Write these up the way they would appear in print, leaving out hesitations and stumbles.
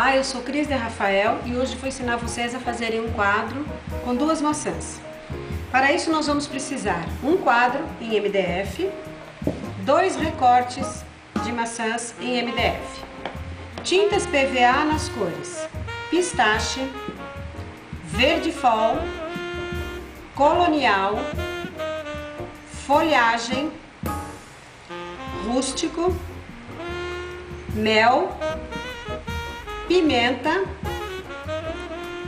Olá, eu sou Cris de Rafael e hoje vou ensinar vocês a fazerem um quadro com duas maçãs. Para isso nós vamos precisar um quadro em MDF, dois recortes de maçãs em MDF, tintas PVA nas cores pistache, verde fall, colonial, folhagem, rústico, mel, pimenta,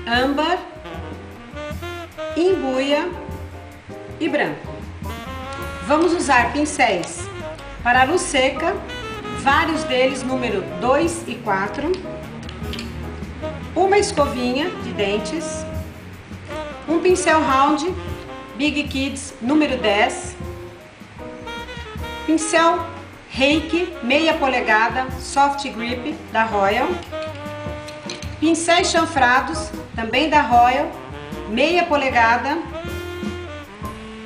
âmbar, embuia e branco. Vamos usar pincéis para luz seca, vários deles número 2 e 4, uma escovinha de dentes, um pincel round Big Kids número 10, pincel Reiki meia polegada Soft Grip da Royal, pincéis chanfrados também da Royal meia polegada,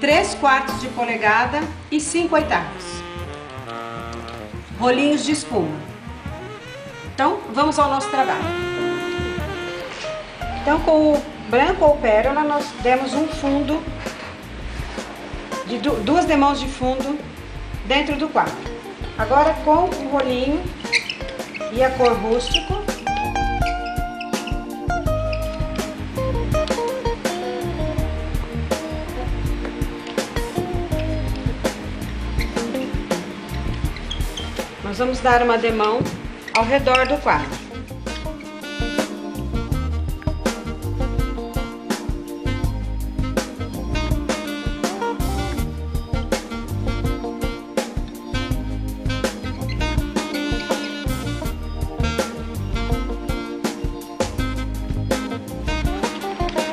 3/4 de polegada e 5/8, rolinhos de espuma. Então vamos ao nosso trabalho. Então com o branco ou pérola nós demos um fundo de duas demãos de fundo dentro do quadro. Agora com o rolinho e a cor rústico, nós vamos dar uma demão ao redor do quadro.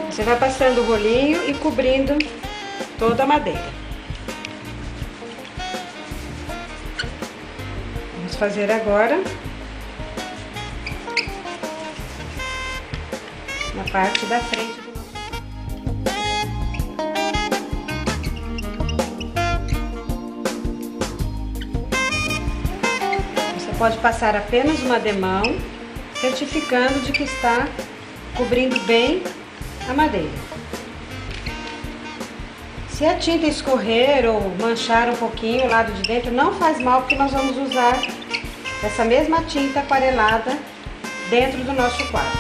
Você vai passando o rolinho e cobrindo toda a madeira. Vamos fazer agora na parte da frente do nosso. Você pode passar apenas uma demão, certificando de que está cobrindo bem a madeira. Se a tinta escorrer ou manchar um pouquinho o lado de dentro, não faz mal, porque nós vamos usar essa mesma tinta aquarelada dentro do nosso quadro.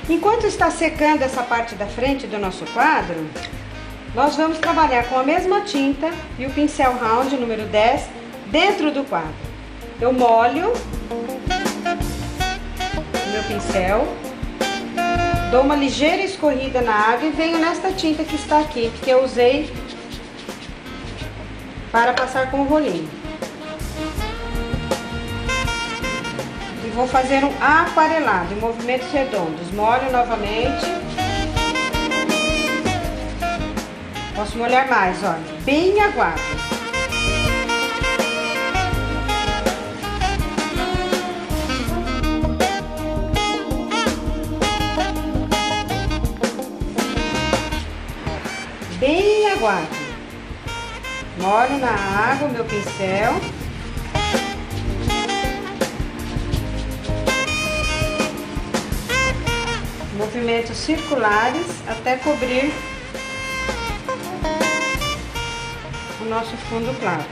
Enquanto está secando essa parte da frente do nosso quadro, nós vamos trabalhar com a mesma tinta e o pincel round número 10 dentro do quadro. Eu molho meu pincel, dou uma ligeira escorrida na água e venho nesta tinta que está aqui, que eu usei para passar com o rolinho. E vou fazer um aquarelado em movimentos redondos. Molho novamente. Posso molhar mais, olha, bem aguado. Bem aguado. Molho na água o meu pincel. Movimentos circulares até cobrir o nosso fundo claro.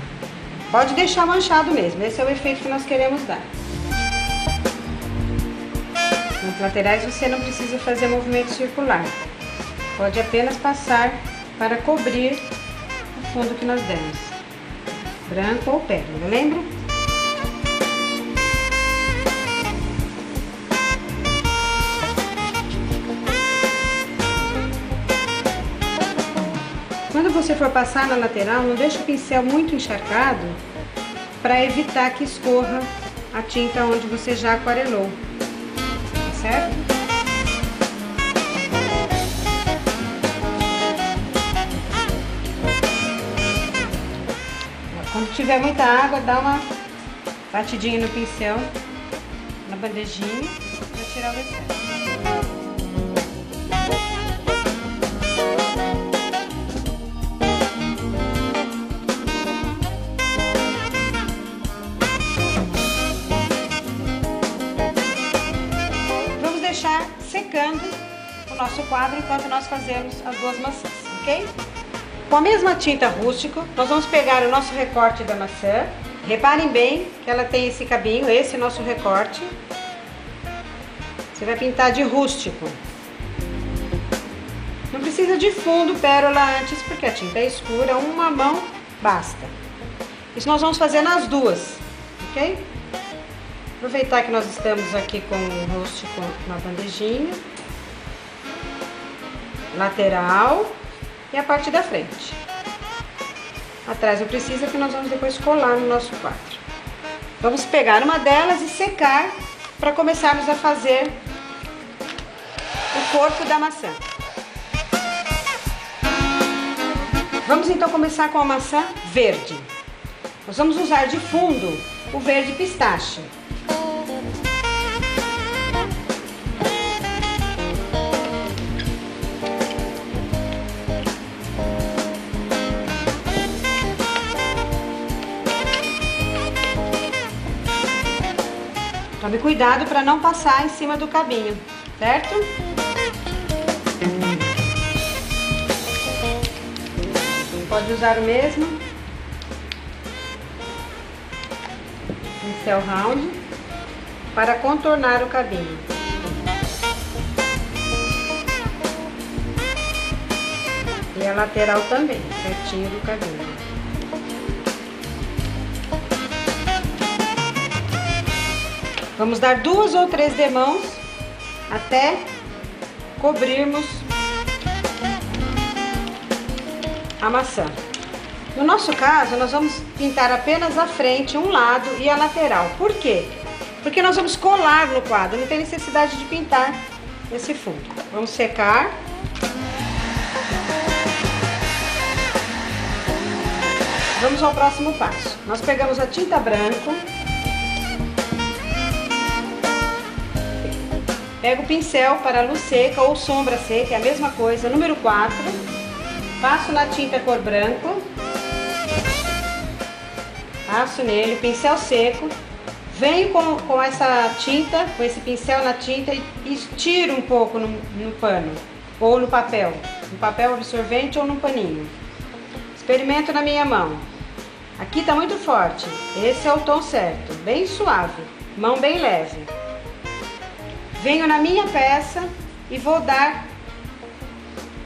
Pode deixar manchado mesmo, esse é o efeito que nós queremos dar. Nas laterais você não precisa fazer movimento circular. Pode apenas passar para cobrir o fundo que nós demos, branco ou pérola, lembra? Quando você for passar na lateral, não deixe o pincel muito encharcado para evitar que escorra a tinta onde você já aquarelou, tá certo? Quando tiver muita água, dá uma batidinha no pincel, na bandejinha, para tirar o excesso. o nosso quadro enquanto nós fazemos as duas maçãs, ok? Com a mesma tinta rústico, nós vamos pegar o nosso recorte da maçã. Reparem bem que ela tem esse cabinho, esse é o nosso recorte. Você vai pintar de rústico. Não precisa de fundo pérola antes, porque a tinta é escura, uma mão basta. Isso nós vamos fazer nas duas, ok? Aproveitar que nós estamos aqui com o rústico na bandejinha. Lateral e a parte da frente. Atrás não precisa, que nós vamos depois colar no nosso quadro. Vamos pegar uma delas e secar para começarmos a fazer o corpo da maçã. Vamos então começar com a maçã verde. Nós vamos usar de fundo o verde pistache. Tome cuidado para não passar em cima do cabinho, certo? Pode usar o mesmo pincel round para contornar o cabinho. E a lateral também, pertinho do cabinho. Vamos dar 2 ou 3 demãos até cobrirmos a maçã. No nosso caso, nós vamos pintar apenas a frente, um lado e a lateral. Por quê? Porque nós vamos colar no quadro, não tem necessidade de pintar esse fundo. Vamos secar. Vamos ao próximo passo. Nós pegamos a tinta branca. Pego o pincel para luz seca ou sombra seca, é a mesma coisa, número 4. Passo na tinta cor branco. Passo nele, pincel seco. Venho com essa tinta, com esse pincel na tinta e estiro um pouco no pano ou no papel absorvente ou num paninho. Experimento na minha mão. Aqui está muito forte, esse é o tom certo, bem suave, mão bem leve. Venho na minha peça e vou dar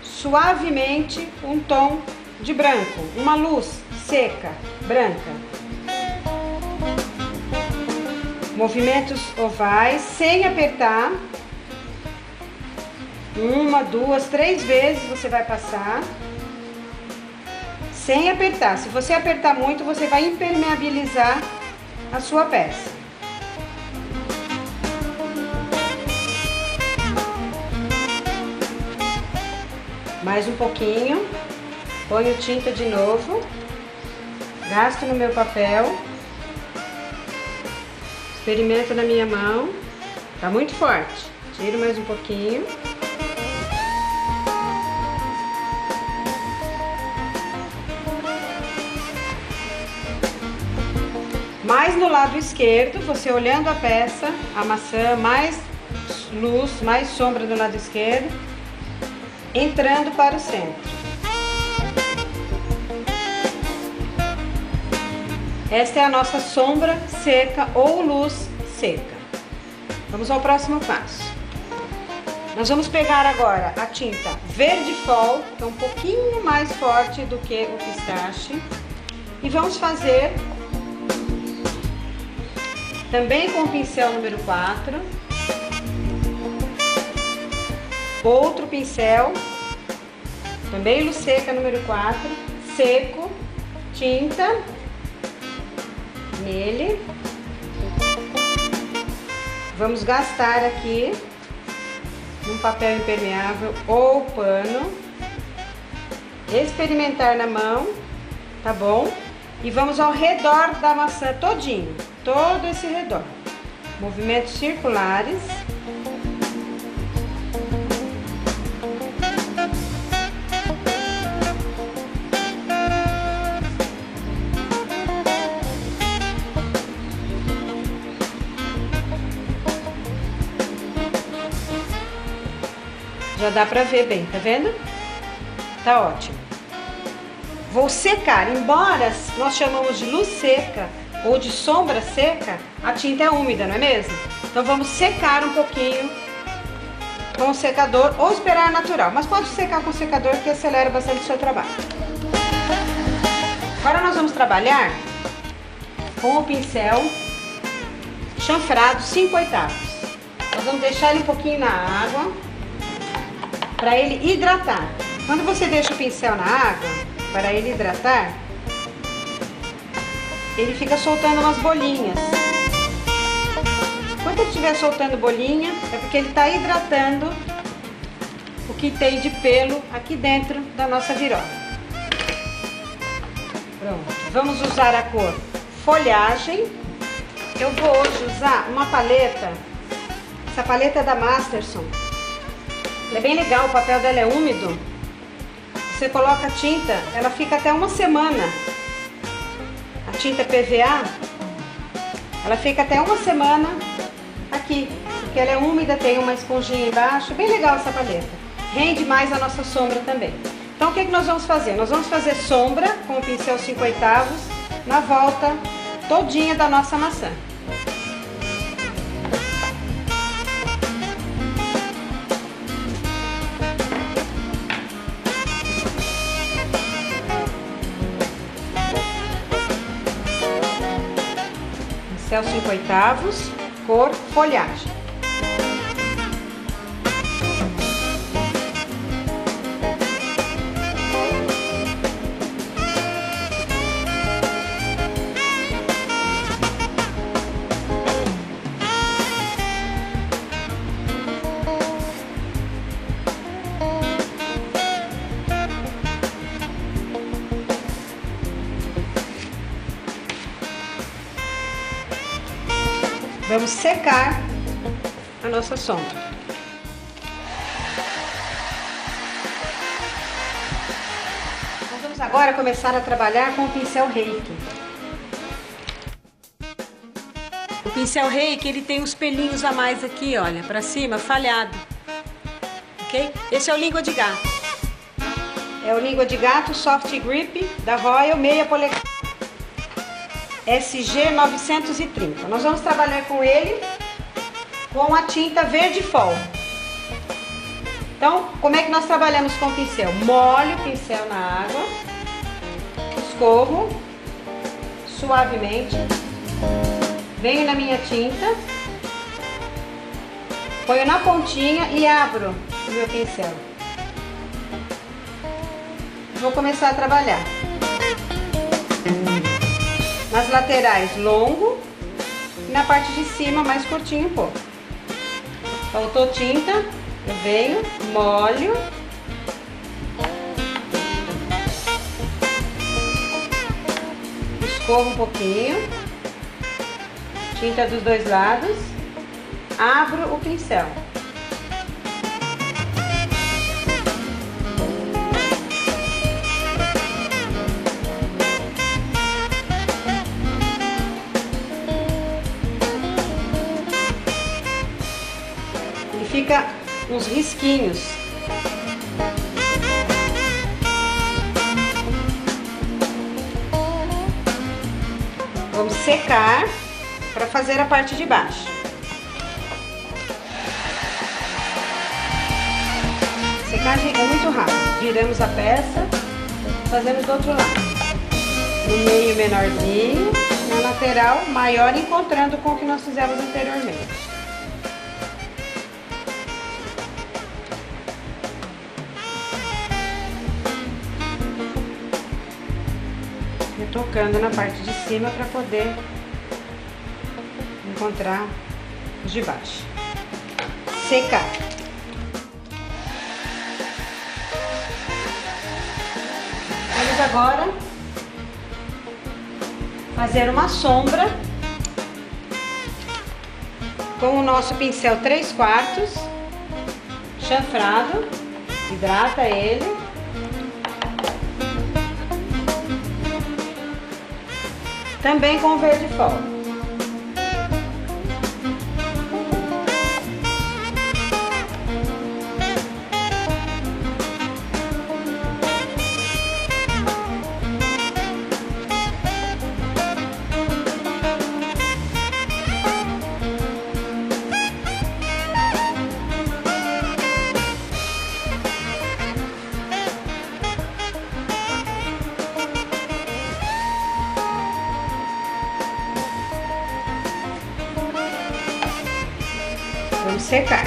suavemente um tom de branco, uma luz seca, branca. Movimentos ovais, sem apertar. 1, 2, 3 vezes você vai passar. Sem apertar. Se você apertar muito, você vai impermeabilizar a sua peça. Mais um pouquinho, ponho tinta de novo, gasto no meu papel, experimento na minha mão, tá muito forte, tiro mais um pouquinho. Mais no lado esquerdo, você olhando a peça, a maçã, mais luz, mais sombra do lado esquerdo. Entrando para o centro. Esta é a nossa sombra seca ou luz seca. Vamos ao próximo passo. Nós vamos pegar agora a tinta verde fall, que é um pouquinho mais forte do que o pistache, e vamos fazer também com o pincel número 4. Outro pincel, também luz seca número 4, seco, tinta nele. Vamos gastar aqui um papel impermeável ou pano, experimentar na mão, tá bom? E vamos ao redor da maçã todinho, todo esse redor. Movimentos circulares. Já dá pra ver bem, tá vendo? Tá ótimo. Vou secar, embora nós chamamos de luz seca ou de sombra seca, a tinta é úmida, não é mesmo? Então vamos secar um pouquinho com o secador ou esperar natural, mas pode secar com o secador que acelera bastante o seu trabalho. Agora nós vamos trabalhar com o pincel chanfrado 5/8. Nós vamos deixar ele um pouquinho na água para ele hidratar. Quando você deixa o pincel na água para ele hidratar, ele fica soltando umas bolinhas. Quando ele estiver soltando bolinha, é porque ele está hidratando o que tem de pelo aqui dentro da nossa virola. Pronto. Vamos usar a cor Folhagem. Eu vou hoje usar uma paleta. Essa paleta é da Masterson. Ela é bem legal, o papel dela é úmido. Você coloca a tinta, ela fica até uma semana. A tinta PVA, ela fica até uma semana aqui, porque ela é úmida, tem uma esponjinha embaixo. Bem legal essa paleta. Rende mais a nossa sombra também. Então o que nós vamos fazer? Nós vamos fazer sombra com o pincel 5/8 na volta todinha da nossa maçã. Pincel 5/8, cor Folhagem. Vamos secar a nossa sombra. Nós vamos agora começar a trabalhar com o pincel Reiki. O pincel Reiki, ele tem uns pelinhos a mais aqui, olha, pra cima, falhado. Ok? Esse é o língua de gato. É o língua de gato Soft Grip da Royal, meia polegada. SG 930. Nós vamos trabalhar com ele com a tinta verde fall. Então, como é que nós trabalhamos com o pincel? Molho o pincel na água, escorro suavemente, venho na minha tinta, ponho na pontinha e abro o meu pincel. Vou começar a trabalhar. Nas laterais longo e na parte de cima mais curtinho um pouco. Faltou tinta, eu venho, molho, escorro um pouquinho, tinta dos dois lados, abro o pincel. Fica uns risquinhos. Vamos secar para fazer a parte de baixo. Secagem é muito rápida. Viramos a peça, fazemos do outro lado. No meio menorzinho, na lateral maior, encontrando com o que nós fizemos anteriormente. Tocando na parte de cima para poder encontrar os de baixo. Secar. Vamos agora fazer uma sombra com o nosso pincel 3/4 chanfrado. Hidrata ele. Também com o verde fall. secar.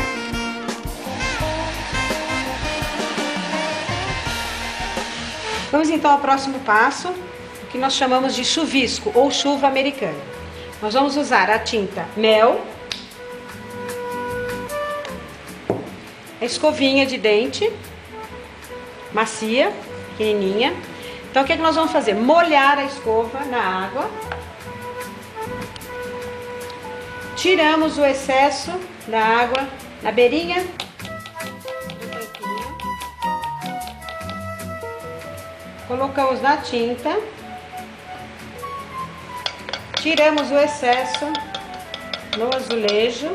Vamos então ao próximo passo, o que nós chamamos de chuvisco ou chuva americana. Nós vamos usar a tinta mel, a escovinha de dente, macia, pequenininha. Então o que nós vamos fazer? Molhar a escova na água. Tiramos o excesso da água na beirinha do tanquinho. Colocamos na tinta. Tiramos o excesso no azulejo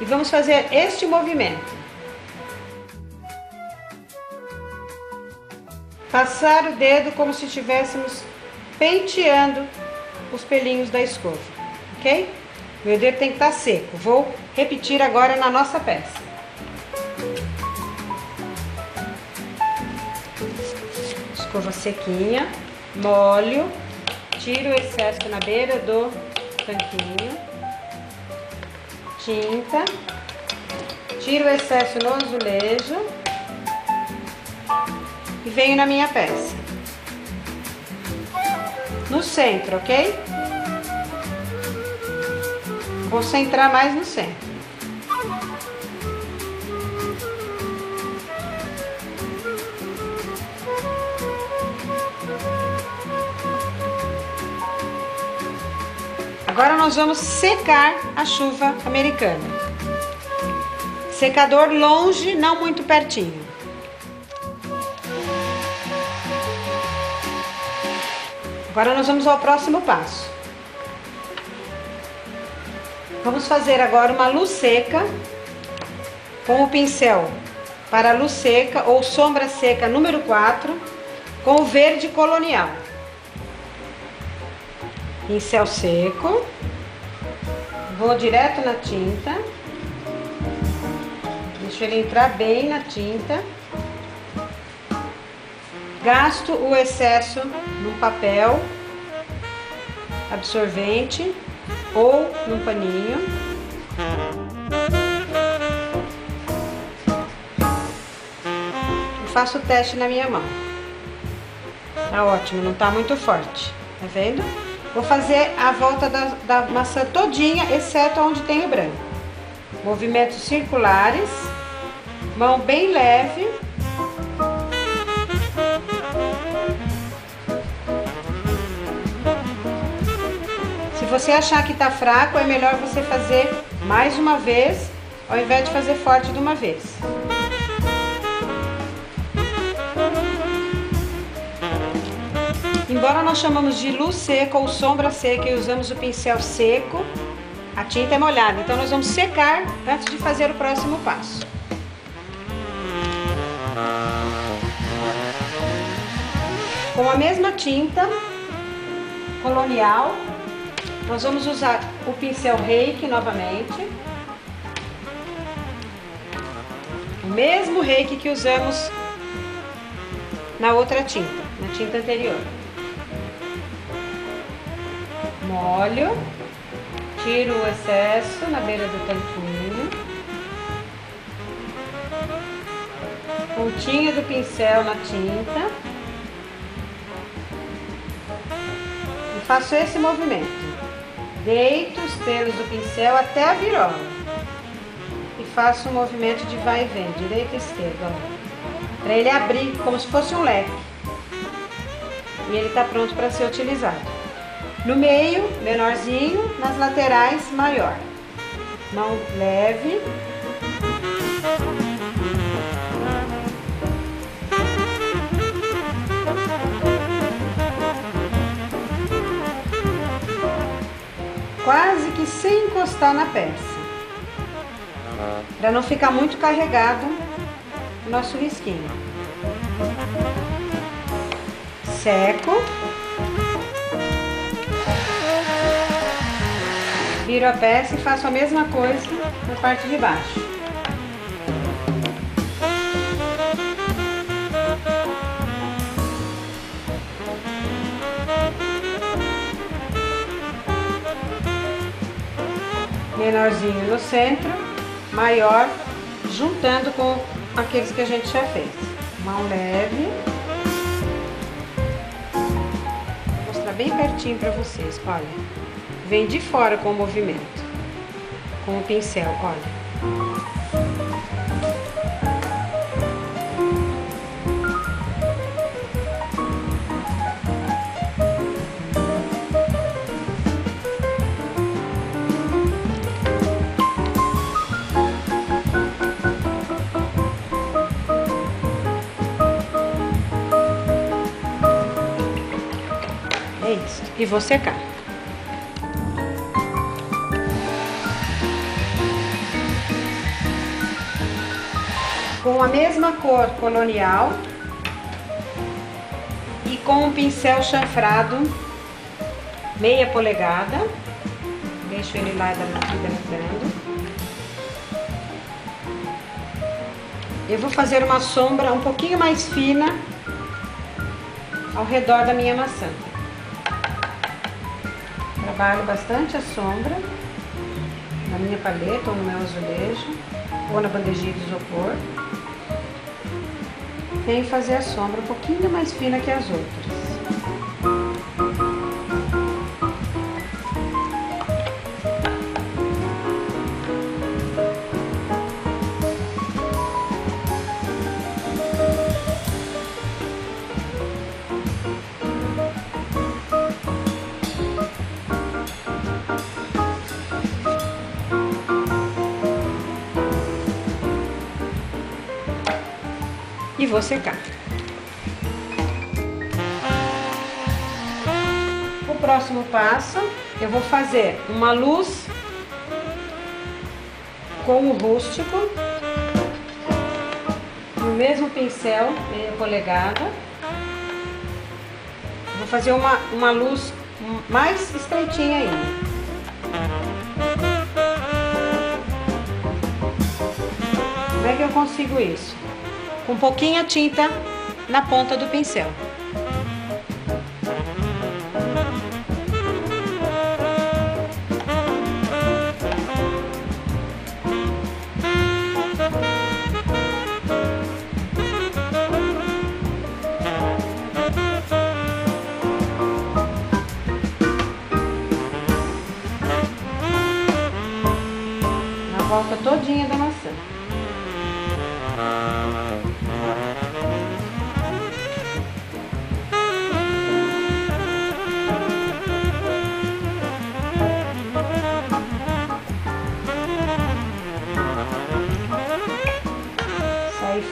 e vamos fazer este movimento. Passar o dedo como se estivéssemos penteando os pelinhos da escova, ok? Meu dedo tem que estar seco. Vou repetir agora na nossa peça. Escova sequinha, molho, tiro o excesso na beira do tanquinho, tinta, tiro o excesso no azulejo e venho na minha peça. No centro, ok? Vou centrar mais no centro. Agora nós vamos secar a chuva americana. Secador longe, não muito pertinho. Agora nós vamos ao próximo passo. Vamos fazer agora uma luz seca com o pincel para luz seca ou sombra seca número 4 com o verde colonial. Pincel seco, vou direto na tinta, deixo ele entrar bem na tinta, gasto o excesso no papel absorvente ou num paninho. E faço o teste na minha mão. Tá ótimo, não tá muito forte, tá vendo? Vou fazer a volta da maçã todinha, exceto onde tem o branco. Movimentos circulares, mão bem leve. Se você achar que tá fraco, é melhor você fazer mais uma vez, ao invés de fazer forte de uma vez. Embora nós chamamos de luz seca ou sombra seca e usamos o pincel seco, a tinta é molhada, então nós vamos secar antes de fazer o próximo passo. Com a mesma tinta colonial, nós vamos usar o pincel Reiki novamente. O mesmo Reiki que usamos na outra tinta, na tinta anterior. Molho, tiro o excesso na beira do tanquinho. Pontinha do pincel na tinta. E faço esse movimento. Deito os pelos do pincel até a virola. E faço um movimento de vai e vem, direita e esquerda. Para ele abrir como se fosse um leque. E ele está pronto para ser utilizado. No meio, menorzinho, nas laterais, maior. Mão leve. Quase que sem encostar na peça. Para não ficar muito carregado o nosso risquinho. Seco. Viro a peça e faço a mesma coisa na parte de baixo. Menorzinho no centro, maior, juntando com aqueles que a gente já fez. Mão leve. Vou mostrar bem pertinho para vocês, olha. Vem de fora com o movimento, com o pincel, olha. É isso. E vou secar. Com a mesma cor colonial e com um pincel chanfrado, meia polegada. Deixo ele lá hidratando. Eu vou fazer uma sombra um pouquinho mais fina ao redor da minha maçã. Trabalho bastante a sombra na minha paleta ou no meu azulejo ou na bandejinha de isopor. Venho fazer a sombra um pouquinho mais fina que as outras. E vou secar. O próximo passo, eu vou fazer uma luz com o rústico, no mesmo pincel, meia polegada. Vou fazer uma luz mais estreitinha ainda. Como é que eu consigo isso? Com pouquinha tinta na ponta do pincel. Na volta todinha da maçã.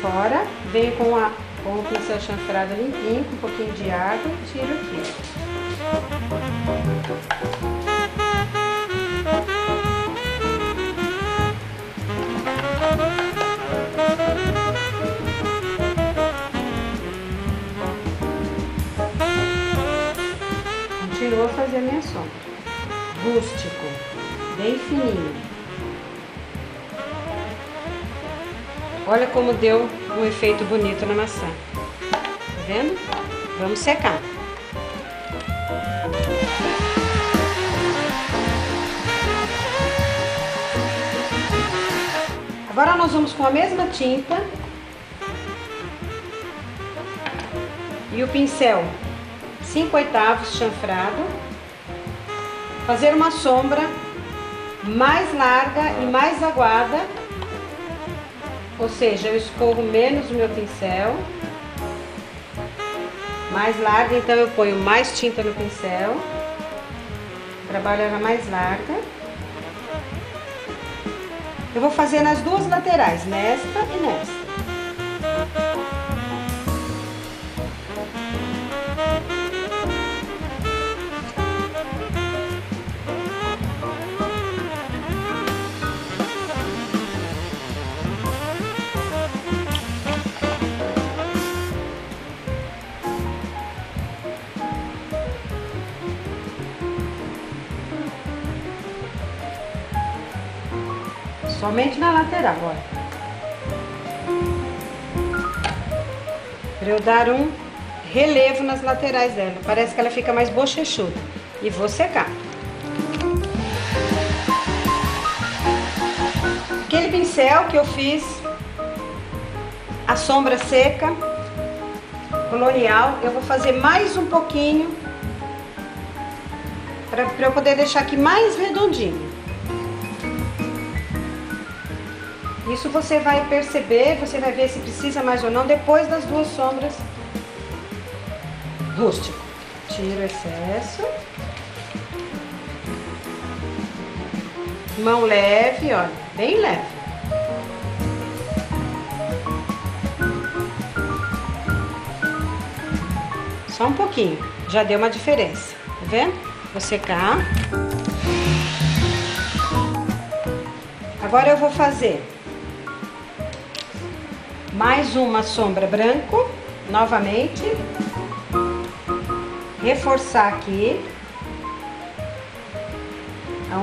Fora, venho com o pincel chanfrado limpinho, com um pouquinho de água, tiro aqui. Continuo a fazer a minha sombra. Rústico, bem fininho. Olha como deu um efeito bonito na maçã. Tá vendo? Vamos secar. Agora nós vamos com a mesma tinta e o pincel 5/8 chanfrado, fazer uma sombra mais larga e mais aguada. Ou seja, eu escorro menos o meu pincel, mais larga, então eu ponho mais tinta no pincel, trabalho ela mais larga. Eu vou fazer nas duas laterais, nesta e nesta. Somente na lateral, olha. Para eu dar um relevo nas laterais dela. Parece que ela fica mais bochechuda. E vou secar. Aquele pincel pincel que eu fiz a sombra seca colonial, eu vou fazer mais um pouquinho para eu poder deixar aqui mais redondinho. Isso você vai perceber, você vai ver se precisa mais ou não depois das duas sombras rústico. Tiro o excesso. Mão leve, olha, bem leve. Só um pouquinho, já deu uma diferença, tá vendo? Vou secar. Agora eu vou fazer mais uma sombra branco, novamente. Reforçar aqui,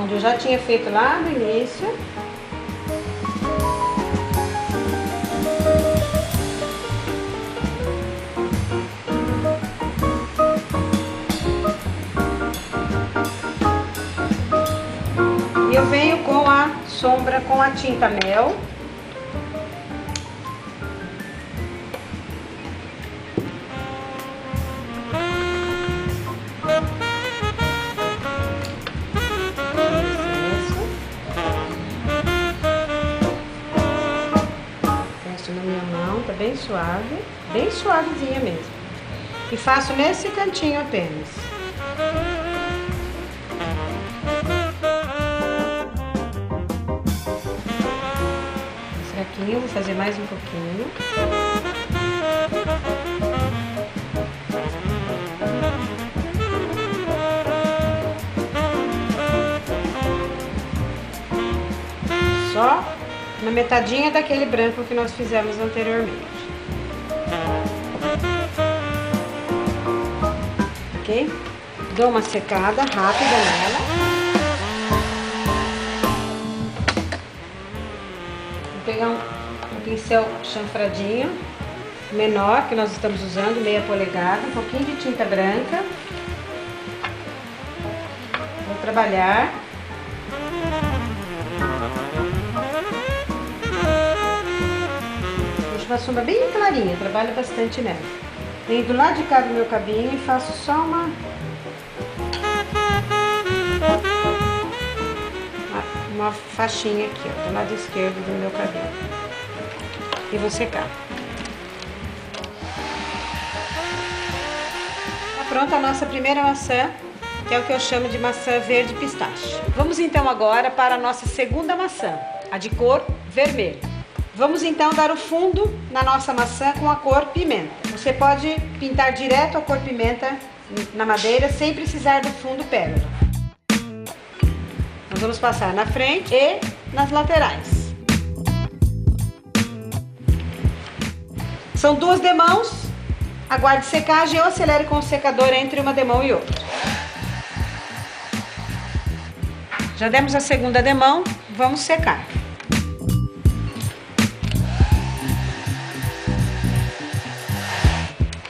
onde eu já tinha feito lá no início. E eu venho com a sombra com a tinta mel. Bem suavezinha mesmo. E faço nesse cantinho apenas. Esse aqui eu vou fazer mais um pouquinho. Só na metadinha daquele branco que nós fizemos anteriormente. Ok? Dou uma secada rápida nela. Vou pegar um pincel chanfradinho, menor, que nós estamos usando, meia polegada, um pouquinho de tinta branca. Vou trabalhar. Uma sombra bem clarinha, trabalho bastante nela. Venho do lado de cá do meu cabinho e faço só uma faixinha aqui, ó, do lado esquerdo do meu cabinho. E vou secar. Tá pronta a nossa primeira maçã, que é o que eu chamo de maçã verde pistache. Vamos então agora para a nossa segunda maçã, a de cor vermelha. Vamos então dar o fundo na nossa maçã com a cor pimenta. Você pode pintar direto a cor pimenta na madeira sem precisar do fundo pérola. Nós vamos passar na frente e nas laterais. São duas demãos. Aguarde secagem ou acelere com o secador entre uma demão e outra. Já demos a segunda demão, vamos secar.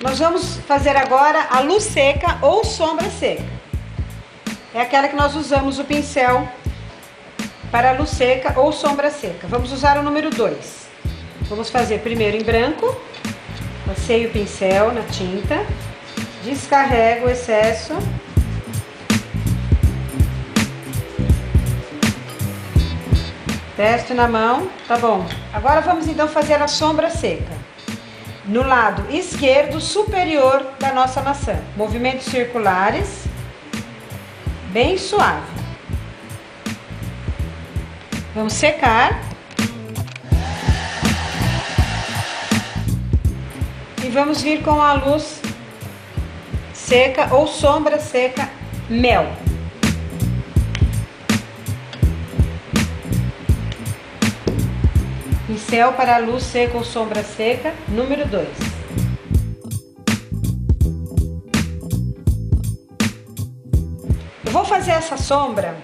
Nós vamos fazer agora a luz seca ou sombra seca. É aquela que nós usamos o pincel para a luz seca ou sombra seca. Vamos usar o número 2. Vamos fazer primeiro em branco. Passeio o pincel na tinta. Descarrego o excesso. Testo na mão, tá bom. Agora vamos então fazer a sombra seca. No lado esquerdo superior da nossa maçã. Movimentos circulares, bem suave. Vamos secar. E vamos vir com a luz seca ou sombra seca mel. Pincel para a luz seca ou sombra seca, número 2. Eu vou fazer essa sombra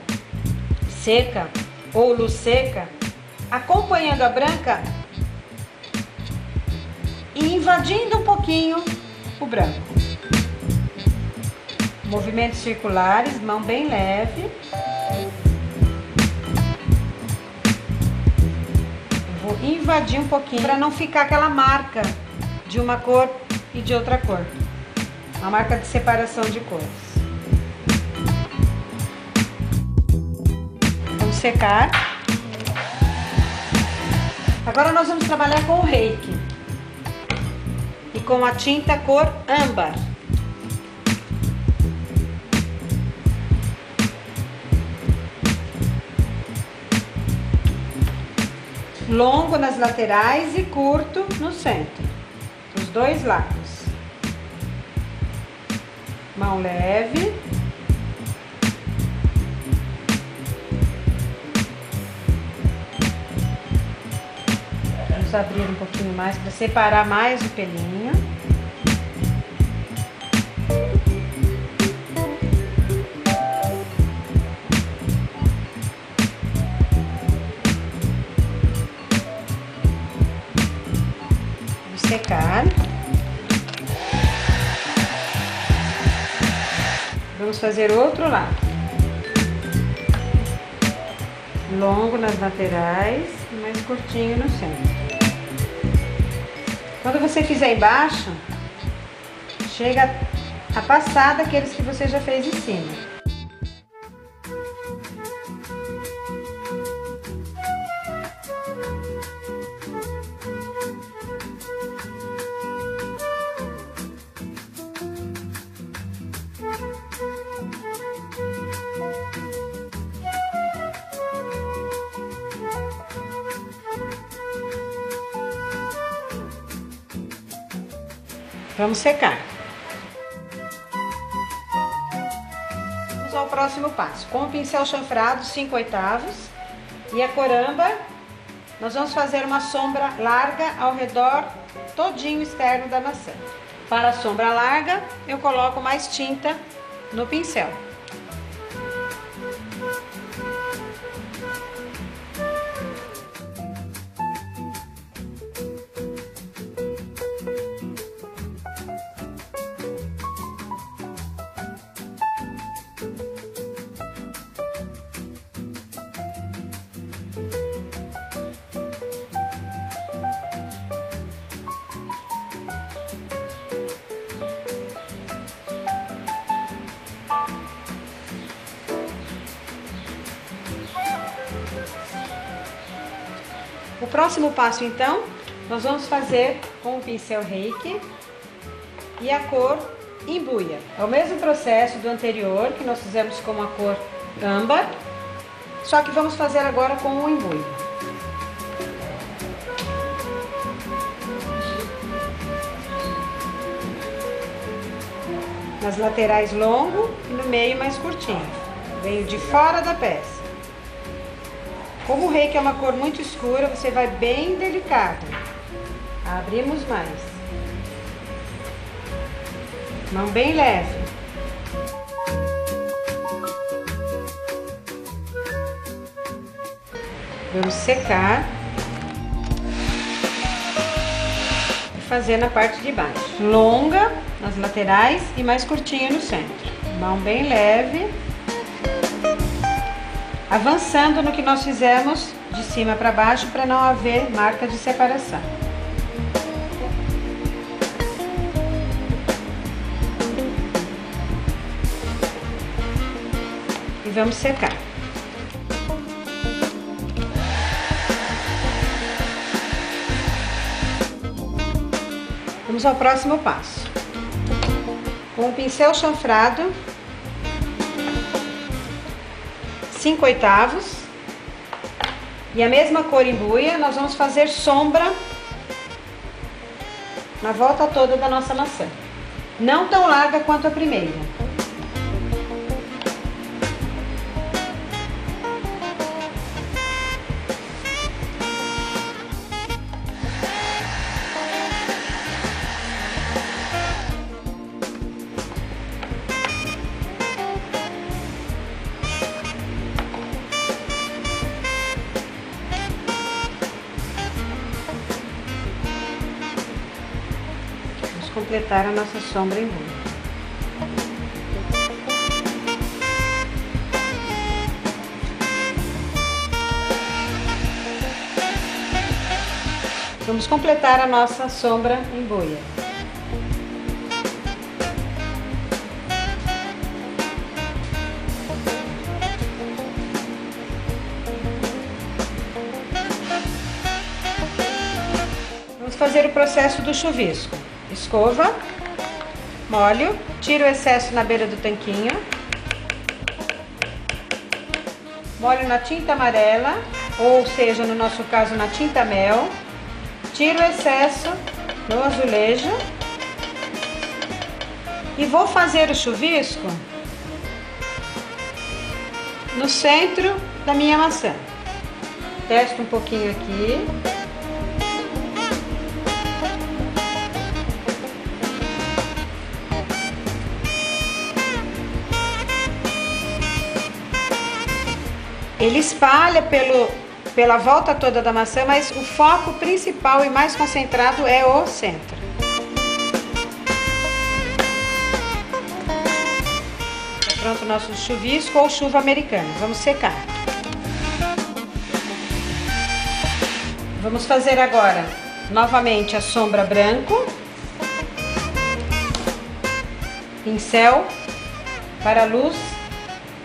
seca ou luz seca acompanhando a branca e invadindo um pouquinho o branco. Movimentos circulares, mão bem leve. vou invadir um pouquinho para não ficar aquela marca de uma cor e de outra cor. Uma marca de separação de cores. Vamos secar. Agora nós vamos trabalhar com o reiki e com a tinta cor âmbar. Longo nas laterais e curto no centro, dos dois lados. Mão leve. Vamos abrir um pouquinho mais para separar mais o pelinho. Secar. Vamos fazer outro lado. Longo nas laterais e mais curtinho no centro. Quando você fizer embaixo, chega a passar daqueles que você já fez em cima. Vamos secar. Vamos ao próximo passo. Com o pincel chanfrado 5/8 e a cor âmbar, nós vamos fazer uma sombra larga ao redor todinho externo da maçã. Para a sombra larga, eu coloco mais tinta no pincel. O próximo passo, então, nós vamos fazer com o pincel reiki e a cor imbuia. É o mesmo processo do anterior, que nós fizemos com a cor âmbar, só que vamos fazer agora com o imbuia. Nas laterais longo e no meio mais curtinho. Venho de fora da peça. Como o reiki é uma cor muito escura, você vai bem delicado. Abrimos mais. Mão bem leve. Vamos secar. E fazer na parte de baixo. Longa nas laterais e mais curtinha no centro. Mão bem leve. Avançando no que nós fizemos de cima para baixo para não haver marca de separação. E vamos secar. Vamos ao próximo passo. Com o pincel chanfrado 5/8 e a mesma cor imbuia, nós vamos fazer sombra na volta toda da nossa maçã. Não tão larga quanto a primeira. Completar a nossa sombra em volta. Vamos completar a nossa sombra em boia. Vamos fazer o processo do chuvisco. Escova, molho, tiro o excesso na beira do tanquinho, molho na tinta amarela, ou seja, no nosso caso na tinta mel, tiro o excesso no azulejo e vou fazer o chuvisco no centro da minha maçã. Testo um pouquinho aqui. Ele espalha pela volta toda da maçã, mas o foco principal e mais concentrado é o centro. Está pronto o nosso chuvisco ou chuva americana. Vamos secar. Vamos fazer agora novamente a sombra branco. Pincel para luz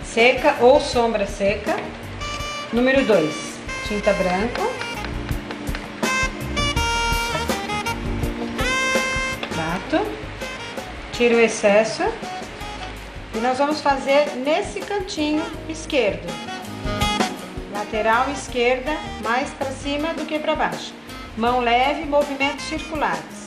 seca ou sombra seca. Número 2, tinta branca. Bato. Tiro o excesso. E nós vamos fazer nesse cantinho esquerdo. Lateral esquerda, mais para cima do que para baixo. Mão leve, movimentos circulares.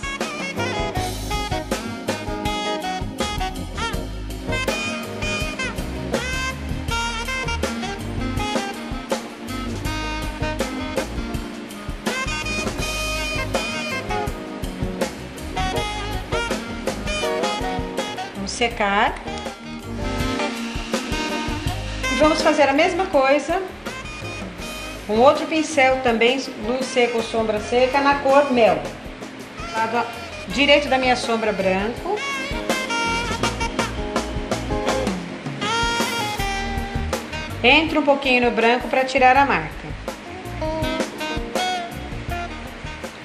Secar e vamos fazer a mesma coisa com outro pincel também, luz seca ou sombra seca, na cor mel. Lado direito da minha sombra branco, entra um pouquinho no branco para tirar a marca,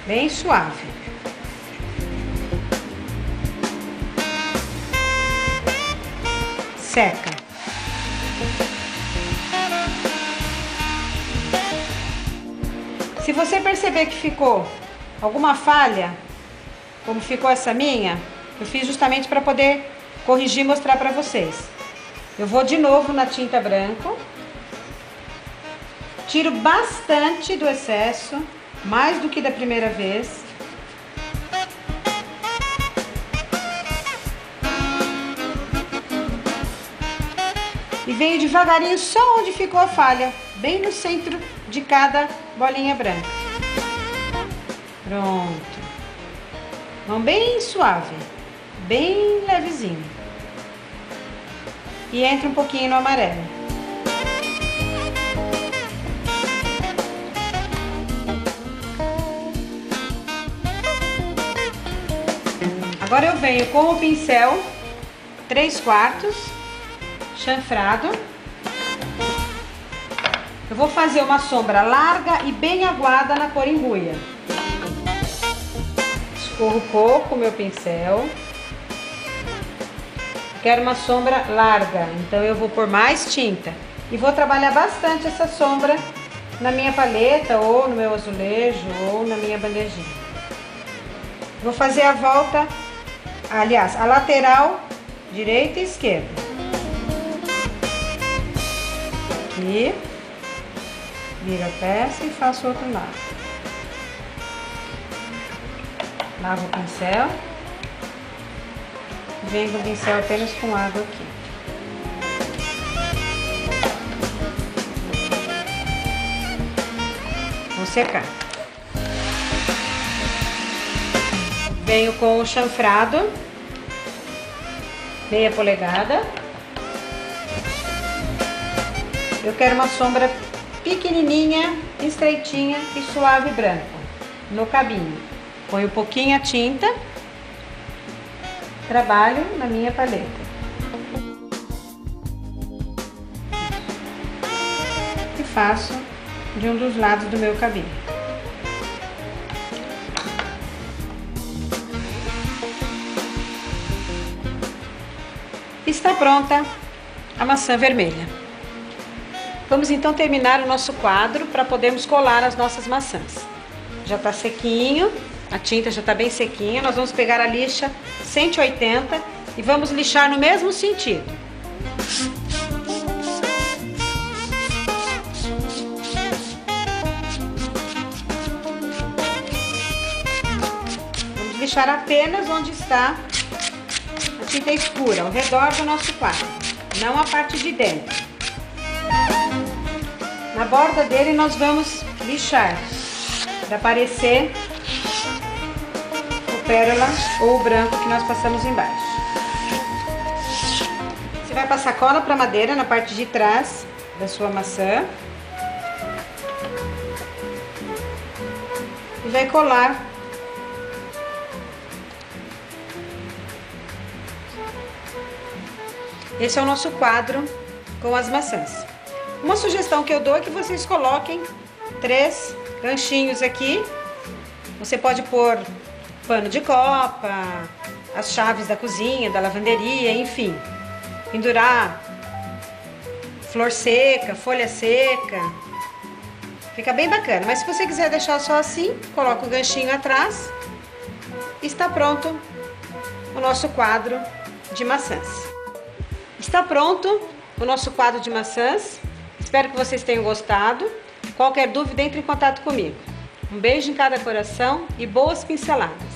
bem suave. Seca. Se você perceber que ficou alguma falha, como ficou essa minha, eu fiz justamente para poder corrigir e mostrar para vocês. Eu vou de novo na tinta branca, tiro bastante do excesso, mais do que da primeira vez. E venho devagarinho só onde ficou a falha, bem no centro de cada bolinha branca. Pronto. Mão bem suave, bem levezinho. E entra um pouquinho no amarelo. Agora eu venho com o pincel 3/4, chanfrado. Eu vou fazer uma sombra larga e bem aguada na cor embuia. Escorro pouco o meu pincel. Quero uma sombra larga, então eu vou pôr mais tinta. E vou trabalhar bastante essa sombra na minha paleta, ou no meu azulejo, ou na minha bandejinha. Vou fazer a volta, aliás, a lateral direita e esquerda. Aqui, viro a peça e faço o outro lado. Lavo o pincel. Venho com o pincel apenas com água aqui. Vou secar. Venho com o chanfrado, meia polegada. Eu quero uma sombra pequenininha, estreitinha e suave branca no cabinho. Ponho um pouquinho a tinta, trabalho na minha paleta. E faço de um dos lados do meu cabinho. Está pronta a maçã vermelha. Vamos então terminar o nosso quadro para podermos colar as nossas maçãs. Já está sequinho, a tinta já está bem sequinha. Nós vamos pegar a lixa 180 e vamos lixar no mesmo sentido. Vamos lixar apenas onde está a tinta escura, ao redor do nosso quadro, não a parte de dentro. Na borda dele nós vamos lixar para aparecer o pérola ou o branco que nós passamos embaixo. Você vai passar cola para madeira na parte de trás da sua maçã e vai colar Esse é o nosso quadro com as maçãs. Uma sugestão que eu dou é que vocês coloquem 3 ganchinhos aqui. Você pode pôr pano de copa, as chaves da cozinha, da lavanderia, enfim. Pendurar flor seca, folha seca. Fica bem bacana. Mas se você quiser deixar só assim, coloca o ganchinho atrás. Está pronto o nosso quadro de maçãs. Está pronto o nosso quadro de maçãs. Espero que vocês tenham gostado. Qualquer dúvida, entre em contato comigo. Um beijo em cada coração e boas pinceladas!